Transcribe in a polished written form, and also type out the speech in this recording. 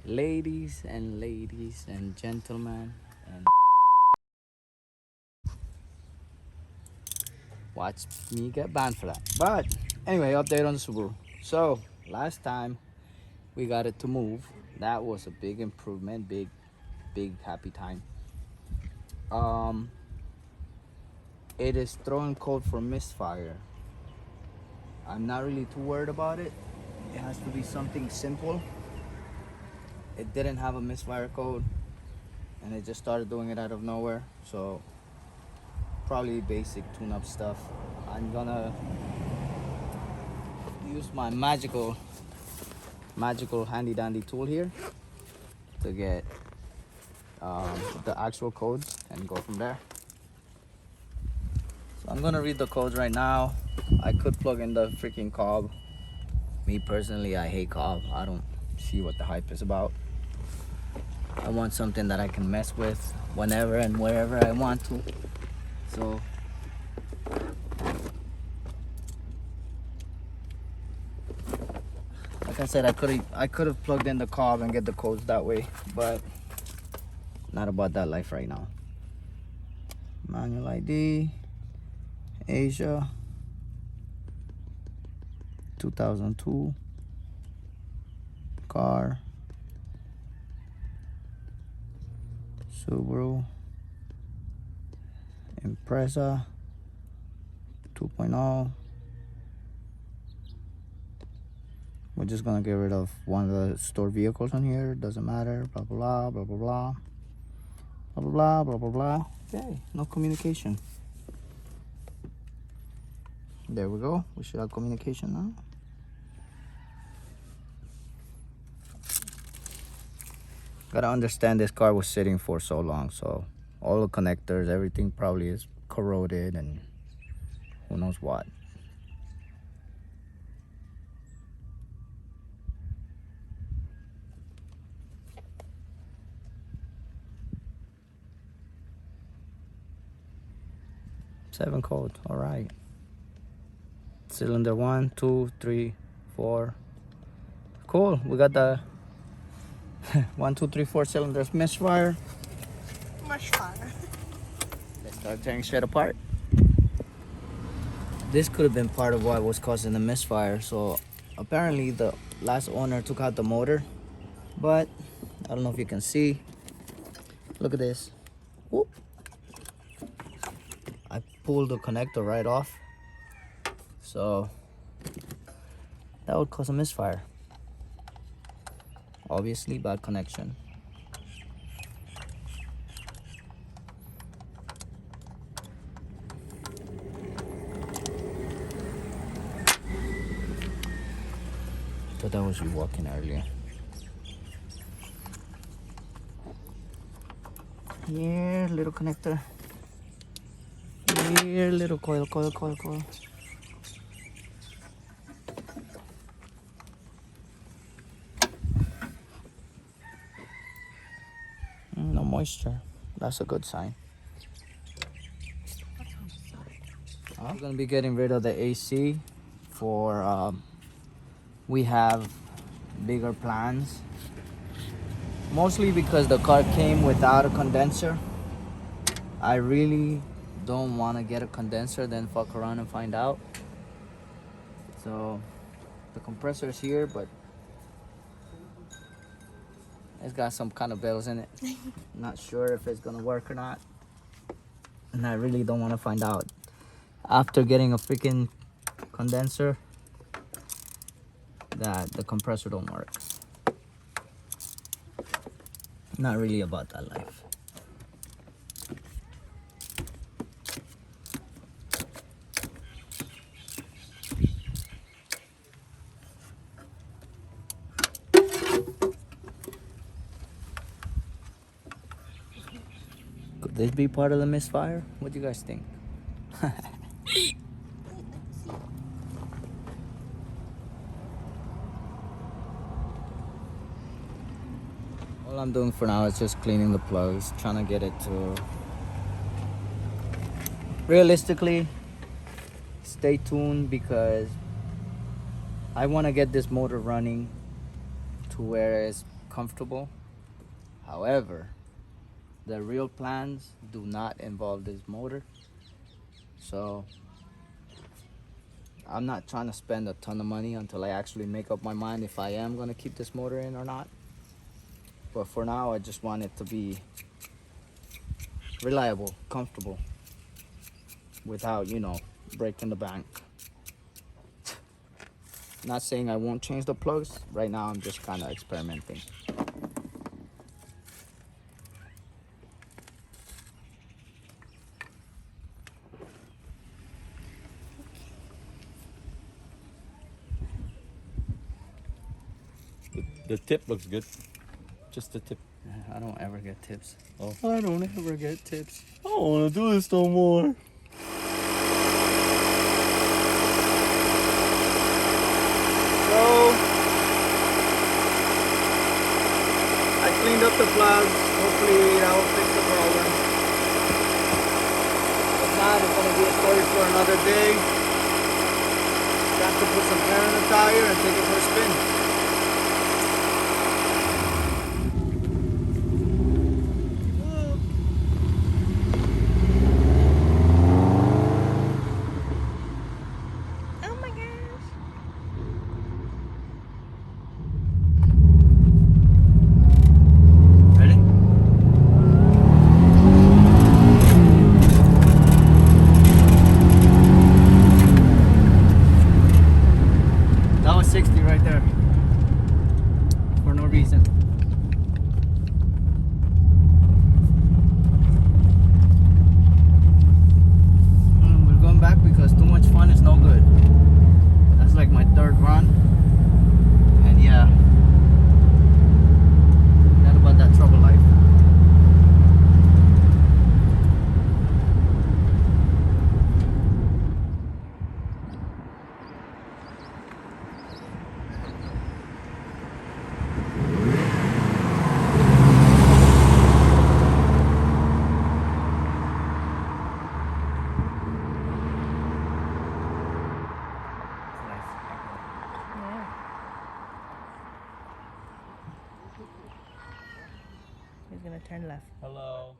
Ladies and gentlemen, and watch me get banned for that. But anyway, update on the Subaru. So last time we got it to move. That was a big improvement, big happy time. Um, it is throwing code for misfire. I'm not really too worried about it. It has to be something simple. It didn't have a misfire code, and it just started doing it out of nowhere. So probably basic tune-up stuff. I'm gonna use my magical handy dandy tool here to get the actual codes and go from there. So I'm gonna read the codes right now. I could plug in the freaking cob. Me personally, I hate cob. I don't see what the hype is about. I want something that I can mess with whenever and wherever I want to. So like I said, I could have plugged in the cob and get the codes that way, but not about that life right now. Manual ID, Asia, 2002, car, Subaru, Impreza, 2.0. We're just gonna get rid of one of the stored vehicles on here. Doesn't matter. Blah blah blah blah blah blah blah blah blah blah blah. Okay, no communication. There we go. We should have communication now. Gotta understand this car was sitting for so long, so all the connectors, everything probably is corroded and who knows what. Seven code, all right. Cylinder 1, 2, 3, 4. Cool, we got the 1, 2, 3, 4 cylinders misfire. Misfire. Let's start tearing shit apart. This could have been part of what was causing the misfire. So apparently the last owner took out the motor, but I don't know if you can see. Look at this. Whoop. I pulled the connector right off. So that would cause a misfire. Obviously bad connection. Thought that was you walking earlier. Here, little connector. Here, little coil. No moisture. That's a good sign. I'm gonna be getting rid of the AC for we have bigger plans. Mostly because the car came without a condenser. I really don't want to get a condenser, then fuck around and find out. So the compressor is here, but it's got some kind of bells in it. Not sure if it's gonna work or not, and I really don't want to find out after getting a freaking condenser that the compressor don't work. Not really about that life. Could this be part of the misfire? What do you guys think? All I'm doing for now is just cleaning the plugs, trying to get it to... Realistically, stay tuned because I want to get this motor running to where it's comfortable. However, the real plans do not involve this motor. So I'm not trying to spend a ton of money until I actually make up my mind if I am going to keep this motor in or not. But for now, I just want it to be reliable, comfortable, without, breaking the bank. Not saying I won't change the plugs. Right now, I'm just kind of experimenting. The tip looks good. Just the tip. I don't ever get tips. Oh. I don't ever get tips. I don't want to do this no more. So I cleaned up the plugs. Hopefully that will fix the problem. If not, it's gonna be a story for another day. Got to put some air in the tire and take it for a spin. Oh my gosh. Ready? That was 60 right there. For no reason. We're going back because too much fun is no good. That's like my third run. And yeah. Not about that trouble life. Yeah. He's gonna turn left. Hello.